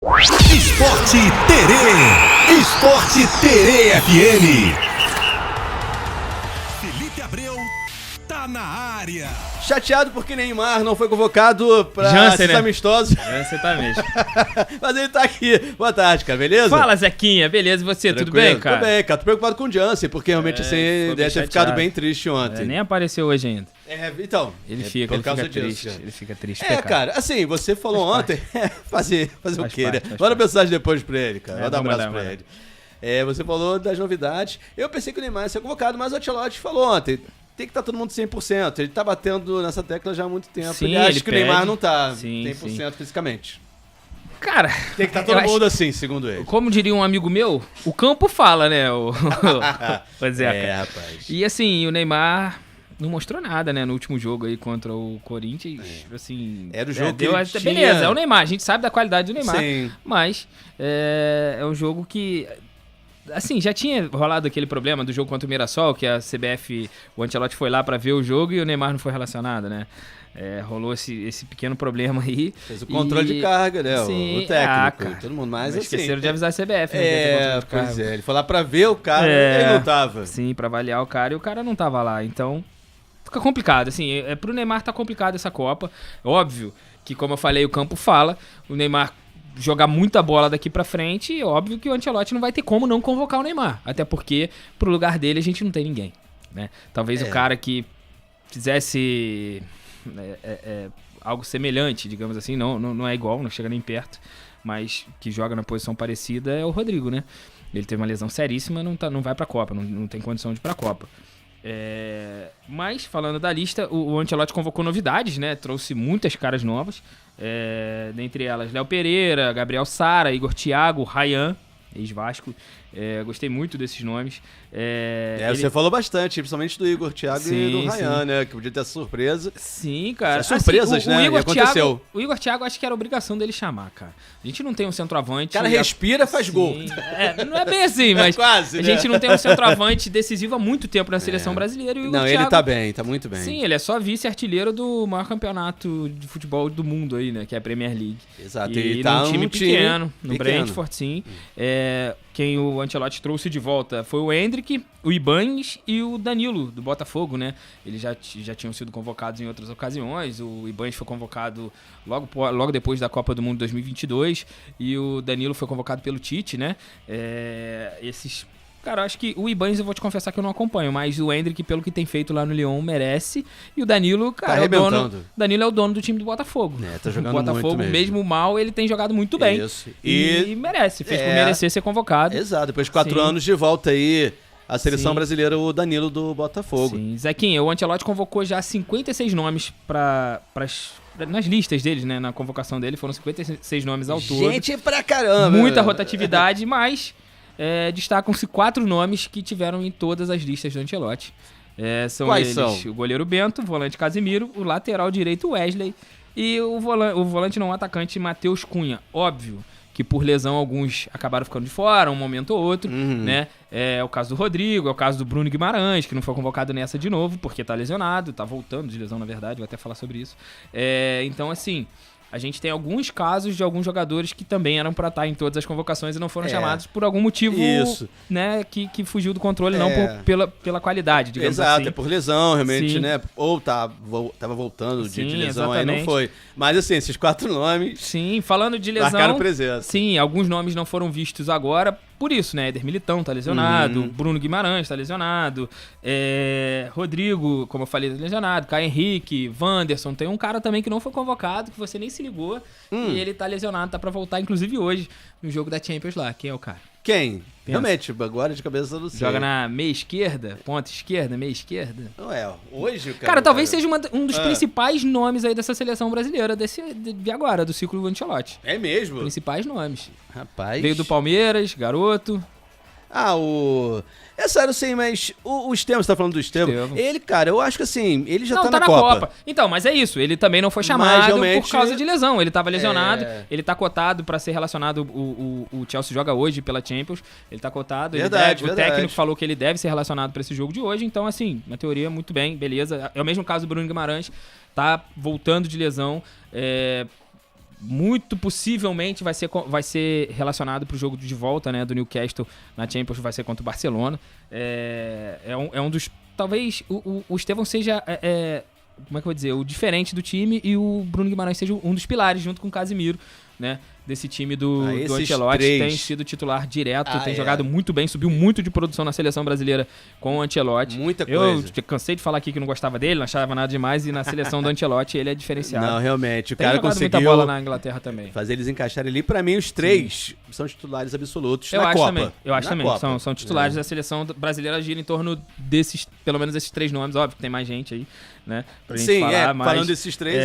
Esporte Terê. Esporte Terê FM. Felipe Abreu tá na área. Chateado porque Neymar não foi convocado pra Jansen, esses né? amistosos. Você tá mesmo. Mas ele tá aqui. Boa tarde, cara, beleza? Fala, Zequinha, beleza? E você, tudo bem, cara? Tudo bem, cara. Tô preocupado com o Jansen, porque realmente assim, ficou deve bem ter ficado chateado. bem triste ontem. Nem apareceu hoje ainda. Então. Ele é fica, por ele causa fica disso, triste. cara. Ele fica triste. É, pecado. cara, assim, você falou Faz ontem, fazer o Faz quê, né? parte, faz Manda parte. mensagem depois pra ele, cara. Manda um vamos abraço mandar, pra manda. ele. Você falou das novidades. Eu pensei que o Neymar ia ser convocado, mas o Ancelotti falou ontem. Tem que estar todo mundo 100%. Ele tá batendo nessa tecla já há muito tempo. Sim, ele acha ele que o Neymar pede. não tá Sim, 100% fisicamente. Cara, Tem que estar eu todo acho- mundo assim, segundo ele. como diria um amigo meu, o campo fala, né? O Zeca. Rapaz. E assim, o Neymar não mostrou nada, né, no último jogo aí contra o Corinthians, assim... Era o jogo que deu ele até- tinha- Beleza, é o Neymar, a gente sabe da qualidade do Neymar, Sim. mas é um jogo que... Assim, já tinha rolado aquele problema do jogo contra o Mirassol, que a CBF, o Ancelotti foi lá pra ver o jogo e o Neymar não foi relacionado, né? Rolou esse pequeno problema aí. Fez o controle de carga, né? Sim, o técnico. cara. Todo mundo mais Mas assim. esqueceram de avisar a CBF, né? que ia ter controle de Pois carga. é. Ele foi lá pra ver o cara e ele não tava. Sim, pra avaliar o cara e o cara não tava lá. Então, fica complicado. Assim, pro Neymar tá complicado essa Copa. Óbvio que, como eu falei, o campo fala. O Neymar jogar muita bola daqui pra frente. E óbvio que o Ancelotti não vai ter como não convocar o Neymar. Até porque, pro lugar dele, a gente não tem ninguém. Né? Talvez o cara que fizesse algo semelhante, digamos assim. Não é igual, não chega nem perto. Mas que joga na posição parecida é o Rodrigo, né? Ele teve uma lesão seríssima, não vai pra Copa, não tem condição de ir pra Copa. Mas, falando da lista, o Ancelotti convocou novidades, né? Trouxe muitas caras novas. Dentre elas, Léo Pereira, Gabriel Sara, Igor Thiago, Ryan, ex-Vasco. Gostei muito desses nomes. Você falou bastante, principalmente do Igor Thiago e do Sim, Ryan, né? Que podia ter surpresa. Sim, cara. Surpresas, né? E aconteceu. O Igor Thiago, acho que era obrigação dele chamar, cara. A gente não tem um centroavante. O cara respira, faz Sim. gol. Não é bem assim, mas quase, a né? gente não tem um centroavante decisivo há muito tempo na seleção brasileira. E o Igor Não, Thiago, ele tá bem, tá muito bem. Sim, ele é só vice-artilheiro do maior campeonato de futebol do mundo aí, né? Que é a Premier League. Exato, E ele tá num time num time pequeno, no pequeno. Brentford, sim. Quem o Ancelotti trouxe de volta foi o Endrick, o Ibañez e o Danilo, do Botafogo, né? Eles já tinham sido convocados em outras ocasiões. O Ibañez foi convocado logo depois da Copa do Mundo 2022 e o Danilo foi convocado pelo Tite, né? Cara, eu acho que o Ibañez eu vou te confessar que eu não acompanho, mas o Endrick, pelo que tem feito lá no Lyon, merece. E o Danilo, cara, Tá arrebentando. Danilo é o dono do time do Botafogo. Tá jogando o Botafogo, muito mesmo. mal, ele tem jogado muito bem. Isso. E merece, fez por merecer ser convocado. Exato, depois de 4 Sim. anos de volta aí, a seleção Sim. brasileira, o Danilo do Botafogo. Sim, Zequinha, o Ancelotti convocou já 56 nomes nas listas deles, né? Na convocação dele foram 56 nomes ao todo. Gente pra caramba! Muita rotatividade, mas destacam-se 4 nomes que tiveram em todas as listas do Ancelotti. São Quais eles são? o goleiro Bento, o volante Casimiro, o lateral direito Wesley e o volante não atacante Matheus Cunha. Óbvio que por lesão alguns acabaram ficando de fora, um momento ou outro, né? É o caso do Rodrigo, é o caso do Bruno Guimarães, que não foi convocado nessa de novo, porque tá lesionado, tá voltando de lesão, na verdade, vou até falar sobre isso. Então, assim, a gente tem alguns casos de alguns jogadores que também eram pra estar em todas as convocações e não foram chamados por algum motivo, Isso. né, que fugiu do controle, não pela qualidade, digamos Exato, assim. é por lesão, realmente, Sim. né? Ou tava voltando Sim, de lesão, aí exatamente. não foi. Mas assim, esses 4 nomes Sim, falando de lesão... marcaram presença. Sim, alguns nomes não foram vistos agora, por isso, né? Éder Militão tá lesionado, Bruno Guimarães tá lesionado, Rodrigo, como eu falei, tá lesionado, Caio Henrique, Wanderson, tem um cara também que não foi convocado, que você nem se ligou, e ele tá lesionado, tá pra voltar, inclusive hoje, no jogo da Champions lá. Quem é o cara? Quem? Realmente, agora de cabeça eu não sei. Joga na meia esquerda, ponta esquerda, meia esquerda. Não é, hoje, Cara, talvez seja um dos principais nomes aí dessa seleção brbrasileira de agora, do ciclo Ancelotti. É mesmo? Principais nomes. Rapaz. Veio do Palmeiras, garoto. É sério, sim, mas o Estevam, você tá falando do Estevam? Estevam. Ele, cara, eu acho que assim, ele já Não, tá na Copa. Então, mas é isso. Ele também não foi Mas, chamado realmente, por causa de lesão. Ele tava lesionado. É. Ele tá cotado pra ser relacionado. O Chelsea joga hoje pela Champions. Ele tá cotado. Verdade, o verdade. técnico falou que ele deve ser relacionado pra esse jogo de hoje. Então, assim, na teoria, muito bem, beleza. É o mesmo caso do Bruno Guimarães. Tá voltando de lesão. muito possivelmente vai ser relacionado pro jogo de volta, né, do Newcastle na Champions, vai ser contra o Barcelona. É um dos... Talvez o Estevão seja... como é que eu vou dizer? O diferente do time, e o Bruno Guimarães seja um dos pilares, junto com o Casemiro, né? Desse time do Ancelotti. Tem sido titular direto, tem jogado muito bem, subiu muito de produção na seleção brasileira com o Ancelotti. Muita coisa. Eu cansei de falar aqui que não gostava dele, não achava nada demais, e na seleção do Ancelotti ele é diferenciado. Não, realmente, o tem cara jogado conseguiu muita bola na Inglaterra também. fazer eles encaixarem ali. Pra mim, os três são titulares absolutos Eu na acho Copa. também. Eu acho Na também. Copa. São titulares da seleção brasileira, gira em torno desses, pelo menos esses 3 nomes. Óbvio que tem mais gente aí, né? Pra gente Sim, falar, mas falando desses três,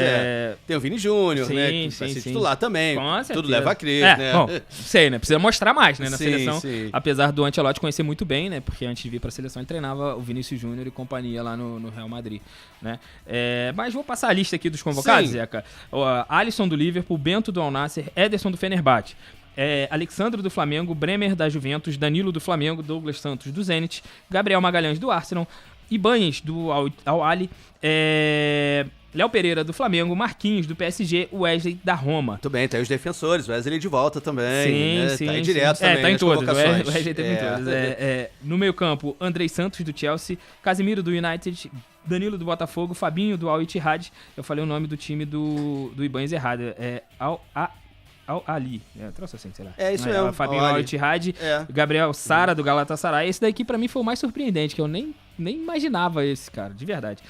tem o Vini Júnior, Sim, né? Que sim, vai ser sim. titular também. Com certeza. Tudo leva a crer, né? Bom, sei, né? Precisa mostrar mais, né? Na Sim, seleção. sim. Apesar do Ancelotti conhecer muito bem, né? Porque antes de vir pra seleção ele treinava o Vinícius Júnior e companhia lá no Real Madrid, né? Mas vou passar a lista aqui dos convocados, Sim. Zeca. Alisson do Liverpool, Bento do Al Nassr, Ederson do Fenerbahçe, Alexandre do Flamengo, Bremer da Juventus, Danilo do Flamengo, Douglas Santos do Zenit, Gabriel Magalhães do Arsenal, Ibanez do Al-Ahly, Léo Pereira do Flamengo, Marquinhos do PSG, Wesley da Roma. Muito bem, tem os defensores, o Wesley de volta também. Sim, né? sim. Tá aí sim. direto também. Tá em nas todas. O convocações. Wesley teve em todas. No meio-campo, Andrei Santos do Chelsea, Casemiro do United, Danilo do Botafogo, Fabinho do Al-Ittihad. Eu falei o nome do time do Ibanez errado. Al-Ali. Troço assim, sei lá. É isso mesmo. Fabinho do Al-Ittihad, Gabriel Sara do Galatasaray. Esse daqui pra mim foi o mais surpreendente, que eu nem imaginava esse cara, de verdade.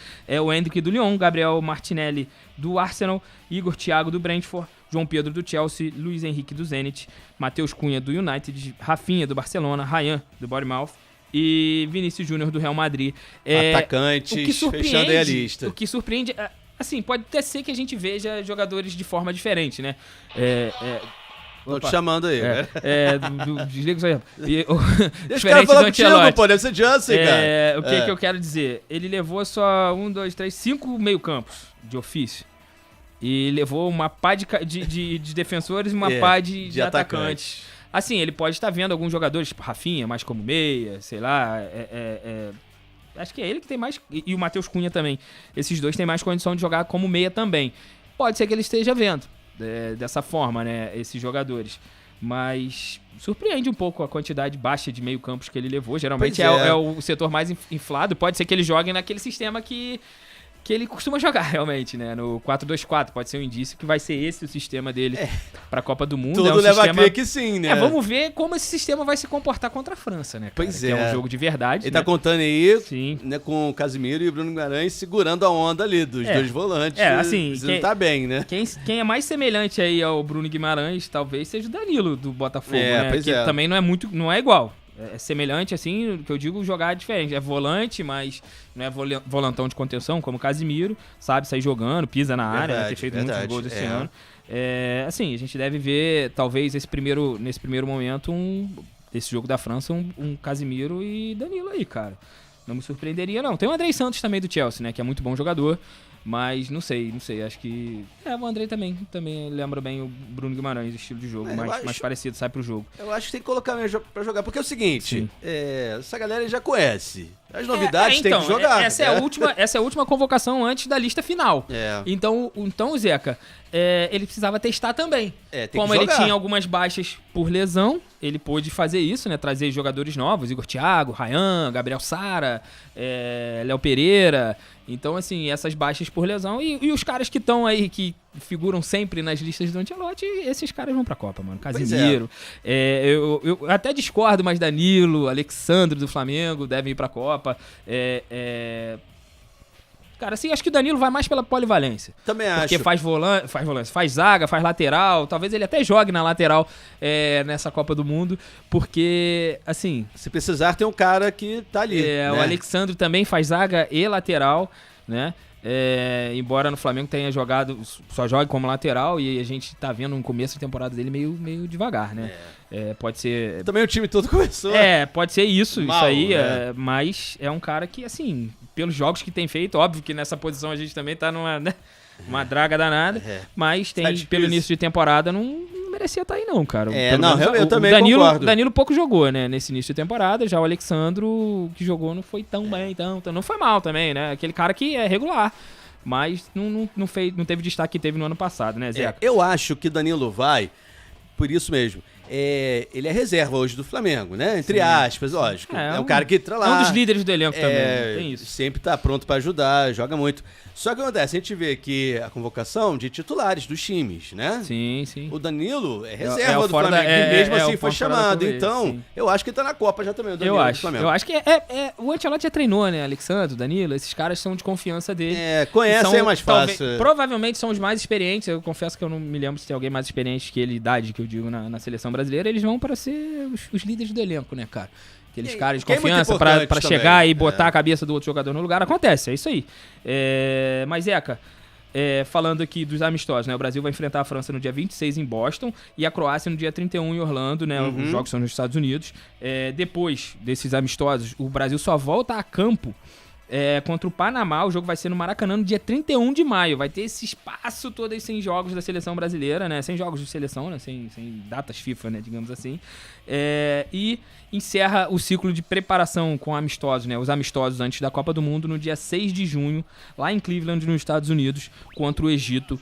O Endrick do Lyon, Gabriel Martinelli do Arsenal, Igor Thiago do Brentford, João Pedro do Chelsea, Luiz Henrique do Zenit, Matheus Cunha do United, Rafinha do Barcelona, Ryan do Bournemouth e Vinícius Júnior do Real Madrid. Atacantes, o que surpreende, fechando aí a lista. O que surpreende, assim, pode até ser que a gente veja jogadores de forma diferente, né? Tô te chamando aí, né? Desliga isso aí. Deixa o cara falar contigo, pô, deve ser Jansen, cara. O que eu quero dizer? Ele levou só 1, 2, 3, 5 meio-campos de ofício. E levou uma pá de defensores e uma pá de atacantes. Assim, ele pode estar vendo alguns jogadores, tipo Rafinha, mais como meia, sei lá. Acho que é ele que tem mais. E o Matheus Cunha também. Esses dois têm mais condição de jogar como meia também. Pode ser que ele esteja vendo dessa forma, né? Esses jogadores. Mas surpreende um pouco a quantidade baixa de meio-campos que ele levou. Geralmente é o setor mais inflado. Pode ser que ele jogue naquele sistema que ele costuma jogar, realmente, né? No 4-2-4, pode ser um indício que vai ser esse o sistema dele pra Copa do Mundo. Tudo leva a crer que sim, né? Vamos ver como esse sistema vai se comportar contra a França, né, cara? Pois é um jogo de verdade, Ele né? tá contando aí, Sim. né, com o Casemiro e o Bruno Guimarães segurando a onda ali dos dois volantes. Assim, não tá bem, né? Quem é mais semelhante aí ao Bruno Guimarães, talvez seja o Danilo do Botafogo, né? Pois que também não é igual. É semelhante, assim, o que eu digo, jogar diferente. É volante, mas não é volantão de contenção, como o Casemiro, sabe sair jogando, pisa na área, né, ter feito muitos gols esse ano. Assim, a gente deve ver, talvez, nesse primeiro momento, esse jogo da França, um Casemiro e Danilo aí, cara. Não me surpreenderia, não. Tem o Andrei Santos também do Chelsea, né, que é muito bom jogador. Mas não sei, acho que... o Andrei também lembra bem o Bruno Guimarães, o estilo de jogo, mais parecido, sai pro jogo. Eu acho que tem que colocar mesmo pra jogar, porque é o seguinte, essa galera já conhece, as novidades tem que jogar. Essa é a última convocação antes da lista final. Então, Zeca, ele precisava testar também. Como ele tinha algumas baixas por lesão, ele pôde fazer isso, né, trazer jogadores novos, Igor Thiago, Ryan, Gabriel Sara, Léo Pereira. Então, assim, essas baixas por lesão e os caras que estão aí, que figuram sempre nas listas do Ancelotti, esses caras vão pra Copa, mano. Casemiro. Eu até discordo, mas Danilo, Alexandre do Flamengo devem ir pra Copa. Cara, assim, acho que o Danilo vai mais pela polivalência. Também acho. Porque faz volante, faz zaga, faz lateral. Talvez ele até jogue na lateral nessa Copa do Mundo. Porque, assim... Se precisar, tem um cara que tá ali. Né? O Alexandre também faz zaga e lateral, né? Embora no Flamengo tenha jogado, só jogue como lateral, e a gente tá vendo no começo da temporada dele meio devagar, né? Pode ser... Também o time todo começou. Pode ser isso mal, aí, né? mas é um cara que, assim, pelos jogos que tem feito, óbvio que nessa posição a gente também tá numa, né, uma draga danada, mas pelo início de temporada não merecia estar aí não, cara. Eu também concordo. O Danilo pouco jogou, né, nesse início de temporada, já o Alexandro que jogou não foi tão bem, não foi mal também, né, aquele cara que é regular, mas não teve destaque que teve no ano passado, né, Zeca? Eu acho que Danilo vai, por isso mesmo. Ele é reserva hoje do Flamengo, né? Entre aspas, lógico. É um cara que entra lá. É um dos líderes do elenco também, tem isso. Sempre tá pronto pra ajudar, joga muito. Só que acontece, a gente vê que a convocação de titulares dos times, né? Sim, sim. O Danilo é reserva do Flamengo, e mesmo assim foi chamado. Então, eu acho que ele tá na Copa já também, o Danilo do Flamengo. Eu acho que o Ancelotti já treinou, né? Alexandre, Danilo, esses caras são de confiança dele. Conhecem, é mais fácil. Provavelmente são os mais experientes. Eu confesso que eu não me lembro se tem alguém mais experiente que ele, idade, que eu digo, na seleção brasileira. Eles vão para ser os líderes do elenco, né, cara? Aqueles caras de confiança pra chegar e botar a cabeça do outro jogador no lugar. Acontece, é isso aí. Mas, Zeca, falando aqui dos amistosos, né? O Brasil vai enfrentar a França no dia 26 em Boston e a Croácia no dia 31 em Orlando, né? Os jogos são nos Estados Unidos. Depois desses amistosos, o Brasil só volta a campo contra o Panamá. O jogo vai ser no Maracanã no dia 31 de maio. Vai ter esse espaço todo aí sem jogos da seleção brasileira, né? Sem jogos de seleção, né? Sem datas FIFA, né? Digamos assim. E encerra o ciclo de preparação com amistosos, né? Os amistosos antes da Copa do Mundo no dia 6 de junho, lá em Cleveland, nos Estados Unidos, contra o Egito.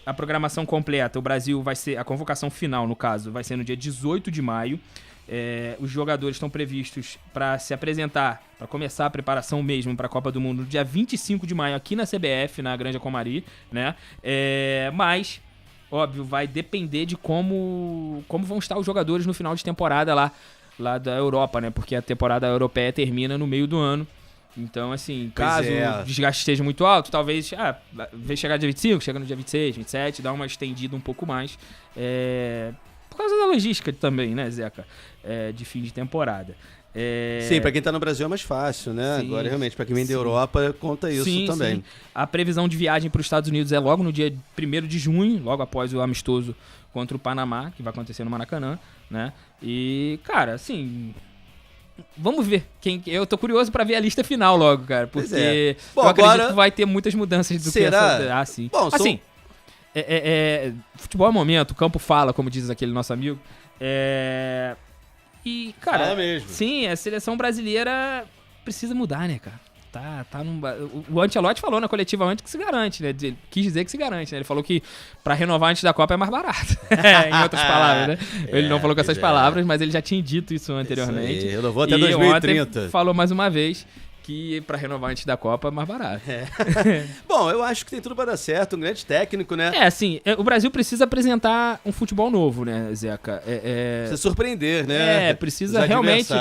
A programação completa, o Brasil vai ser... A convocação final, no caso, vai ser no dia 18 de maio. Os jogadores estão previstos para se apresentar, para começar a preparação mesmo para a Copa do Mundo no dia 25 de maio aqui na CBF, na Granja Comari, né? Mas, óbvio, vai depender de como vão estar os jogadores no final de temporada lá da Europa, né? Porque a temporada europeia termina no meio do ano. Então, assim, caso o desgaste esteja muito alto, talvez vem chegar dia 25, chega no dia 26, 27, dá uma estendida um pouco mais. Por causa da logística também, né, Zeca? De fim de temporada. Sim, pra quem tá no Brasil é mais fácil, né? Sim, agora, realmente, pra quem vem da Europa, conta isso também. Sim. A previsão de viagem para os Estados Unidos é logo no dia 1º de junho, logo após o amistoso contra o Panamá, que vai acontecer no Maracanã, né? E, cara, assim... Vamos ver. Eu tô curioso pra ver a lista final logo, cara. Porque Bom, eu acredito agora... que vai ter muitas mudanças do que essa... sim. Bom, assim, futebol é momento, o campo fala, como diz aquele nosso amigo. E, cara, sim, a seleção brasileira precisa mudar, né, cara? O Ancelotti falou na coletiva antes que se garante, né? Quis dizer que se garante, né? Ele falou que pra renovar antes da Copa é mais barato. Em outras palavras, né? Ele não falou com essas palavras, mas ele já tinha dito isso anteriormente. Eu não vou até 2030. Ontem falou mais uma vez que pra renovar antes da Copa é mais barato. Bom, eu acho que tem tudo pra dar certo, um grande técnico, né? Assim, o Brasil precisa apresentar um futebol novo, né, Zeca? Precisa surpreender, né? Precisa realmente...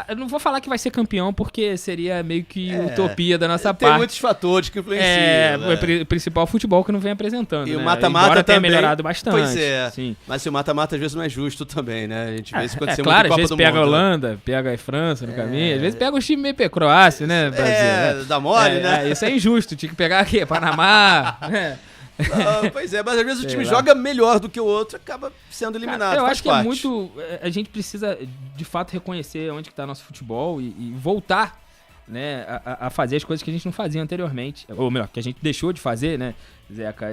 Eu não vou falar que vai ser campeão, porque seria meio que utopia da nossa parte. Tem muitos fatores que influenciam. O principal futebol que não vem apresentando, e né? o mata-mata tenha melhorado bastante. Pois é. Sim. Mas se o mata-mata às vezes não é justo também, né? A gente vê isso acontecer claro, muito em Copa às vezes pega a Holanda, pega a França no caminho, às vezes pega o time meio Croácia, né, Brasil? Dá mole, né? Isso é injusto, tinha que pegar aqui, Panamá, Pois é, mas às vezes o time joga melhor do que o outro, acaba sendo eliminado. Cara, eu acho que é muito... A gente precisa, de fato, reconhecer onde que tá nosso futebol e voltar, né, a fazer as coisas que a gente não fazia anteriormente. Ou melhor, que a gente deixou de fazer, né, Zeca?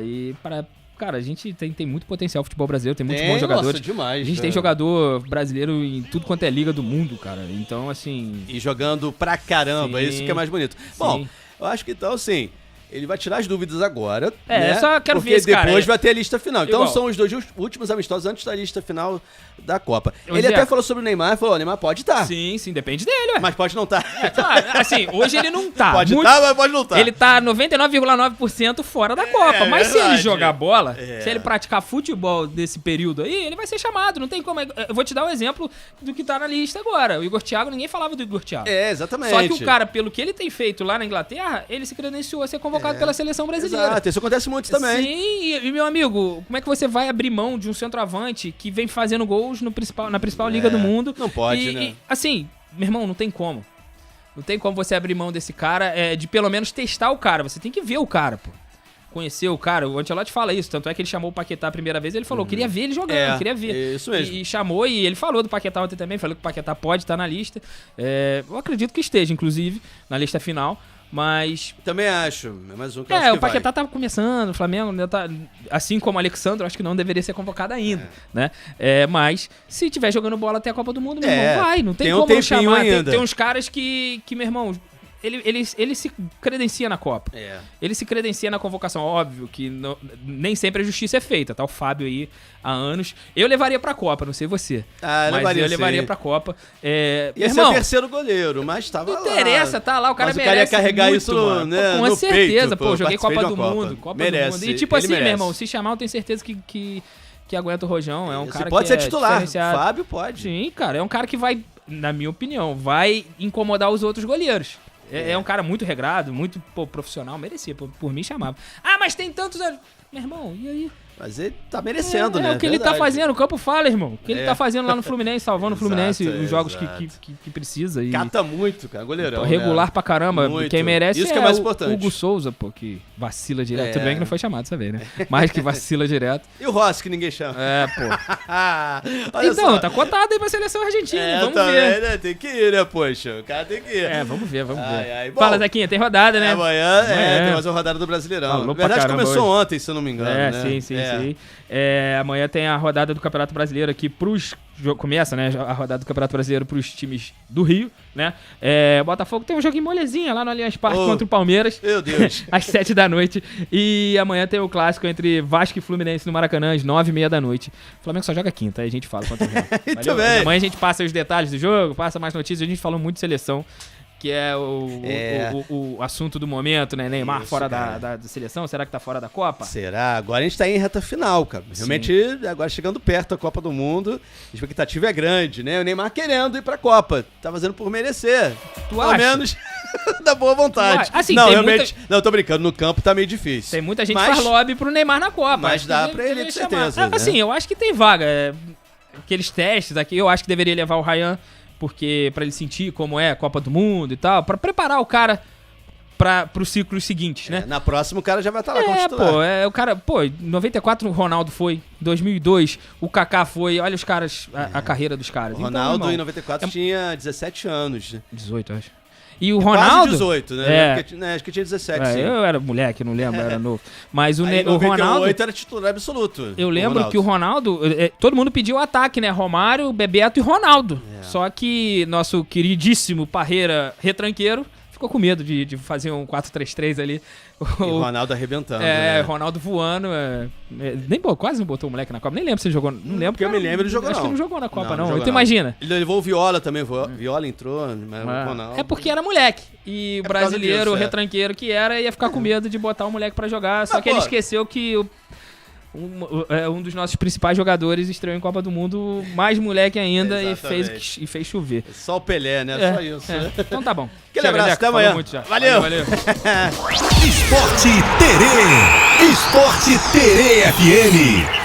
Cara, a gente tem muito potencial futebol brasileiro, tem muitos bons jogadores. Nossa, demais. A gente tem jogador brasileiro em tudo quanto é liga do mundo, cara. Então, assim... E jogando pra caramba, isso que é mais bonito. Sim. Bom, eu acho que então, assim... Ele vai tirar as dúvidas agora, né? Eu só quero ver esse cara. Porque depois vai ter a lista final. Então igual. São os 2 últimos amistosos antes da lista final da Copa. Ele Zeca. até falou sobre o Neymar, falou, o Neymar pode estar. Sim, depende dele, ué. Mas pode não estar. Claro, assim, hoje ele não tá. Pode estar, mas pode não estar. Ele tá 99,9% fora da Copa. Mas verdade. se ele jogar bola, se ele praticar futebol desse período aí, ele vai ser chamado. Não tem como. Eu vou te dar um exemplo do que tá na lista agora. O Igor Thiago, ninguém falava do Igor Thiago. Exatamente. Só que o cara, pelo que ele tem feito lá na Inglaterra, ele se credenciou a ser convocado pela seleção brasileira. Exato, isso acontece muito também. Sim, e meu amigo, como é que você vai abrir mão de um centroavante que vem fazendo gols na principal liga do mundo? Não pode, né? Assim, meu irmão, não tem como. Não tem como você abrir mão desse cara, de pelo menos testar o cara. Você tem que ver o cara, pô. Conhecer o cara. O Ancelotti fala isso, tanto é que ele chamou o Paquetá a primeira vez, ele falou, queria ver ele jogando, queria ver. Isso mesmo. E chamou, e ele falou do Paquetá ontem também, falou que o Paquetá pode estar na lista. Eu acredito que esteja, inclusive, na lista final. Mas... Também acho. É mais um que eu acho que o Paquetá tava começando, o Flamengo ainda tá... Assim como o Alexandre, acho que não deveria ser convocado ainda, né? Mas, se tiver jogando bola até a Copa do Mundo, meu irmão, vai. Não tem como não chamar. Tem uns caras que, meu irmão... ele se credencia na Copa. Ele se credencia na convocação. Óbvio que nem sempre a justiça é feita, tá? O Fábio aí há anos. Eu levaria pra Copa, não sei você. Mas eu levaria pra Copa. Ia ser o terceiro goleiro, mas tava lá. Não interessa, tá lá, o cara mas merece. O cara ia carregar muito, isso né, com certeza, peito, pô, joguei Copa do Copa. Mundo. Copa merece, do Mundo. E tipo assim, merece. meu irmão, se chamar, eu tenho certeza que aguenta o Rojão. É um cara pode que ser titular. diferenciado. Fábio pode. Sim, cara, é um cara que vai, na minha opinião, vai incomodar os outros goleiros. É um cara muito regrado, muito profissional, merecia, por mim chamava. Mas tem tantos anos. Meu irmão, e aí? Mas ele tá merecendo, né? É o que ele tá fazendo, o campo fala, irmão. O que ele tá fazendo lá no Fluminense, salvando o Fluminense, os jogos que precisa. E cata muito, cara, goleirão. Regular pra caramba. Muito. Quem merece isso que é mais importante. O Hugo Souza, pô, que vacila direto. Tudo bem que não foi chamado dessa vez, né? Mas que vacila direto. E o Rossi, que ninguém chama. Olha então, só. Tá cotado aí pra seleção argentina, vamos ver. Né? Tem que ir, né, poxa? O cara tem que ir. Vamos ver. Bom, fala, Zequinha, tem rodada, né? Amanhã tem mais uma rodada do Brasileirão. Na verdade, começou ontem, se eu não me engano, né? Sim. Amanhã tem a rodada do Campeonato Brasileiro aqui pros... Começa, né, a rodada do Campeonato Brasileiro pros times do Rio, né? Botafogo tem um joguinho molezinha lá no Allianz Parque contra o Palmeiras. Meu Deus. Às 7 da noite. E amanhã tem o clássico entre Vasco e Fluminense no Maracanã, às 9h30 da noite. O Flamengo só joga quinta, aí a gente fala quanto o Real. Muito bem. Amanhã a gente passa os detalhes do jogo, passa mais notícias, a gente falou muito de seleção, que é o assunto do momento, né? Neymar fora da seleção, será que tá fora da Copa? Será? Agora a gente tá em reta final, cara. Realmente, agora chegando perto da Copa do Mundo, a expectativa é grande, né? O Neymar querendo ir pra Copa, tá fazendo por merecer. Pelo menos da boa vontade. Assim, não, realmente, não, tô brincando, no campo tá meio difícil. Tem muita gente que faz lobby pro Neymar na Copa. Mas dá pra ele, com certeza. Assim, eu acho que tem vaga. Aqueles testes aqui, eu acho que deveria levar o Ryan, porque pra ele sentir como é a Copa do Mundo e tal, pra preparar o cara pros ciclos seguintes, né? Na próxima o cara já vai estar lá como titular. O cara, em 94 o Ronaldo foi, em 2002 o Kaká foi, olha os caras, a carreira dos caras. O Ronaldo então, irmão, em 94 tinha 17 anos. 18, acho. E o Ronaldo... Quase 18, né? Acho que tinha 17, sim. Eu era moleque, não lembro, era novo. Mas o Ronaldo... 98 era titular absoluto. Eu lembro que o Ronaldo... todo mundo pediu o ataque, né? Romário, Bebeto e Ronaldo. Só que nosso queridíssimo Parreira retranqueiro ficou com medo de fazer um 4-3-3 ali. E o Ronaldo arrebentando. Ronaldo voando. Quase não botou o moleque na Copa. Nem lembro se ele jogou. Não lembro. Porque eu me lembro, ele jogou. Acho que não jogou na Copa, não. Então imagina. Ele levou o Viola também. Viola entrou, mas o Ronaldo... É porque era moleque. E o brasileiro, o retranqueiro que era, ia ficar com medo de botar o moleque pra jogar. Só que ele esqueceu que um dos nossos principais jogadores estreou em Copa do Mundo, mais moleque ainda, e fez chover. Só o Pelé, né? Só isso. Então tá bom. Aquele abraço, até amanhã. Valeu. Esporte Terê FM.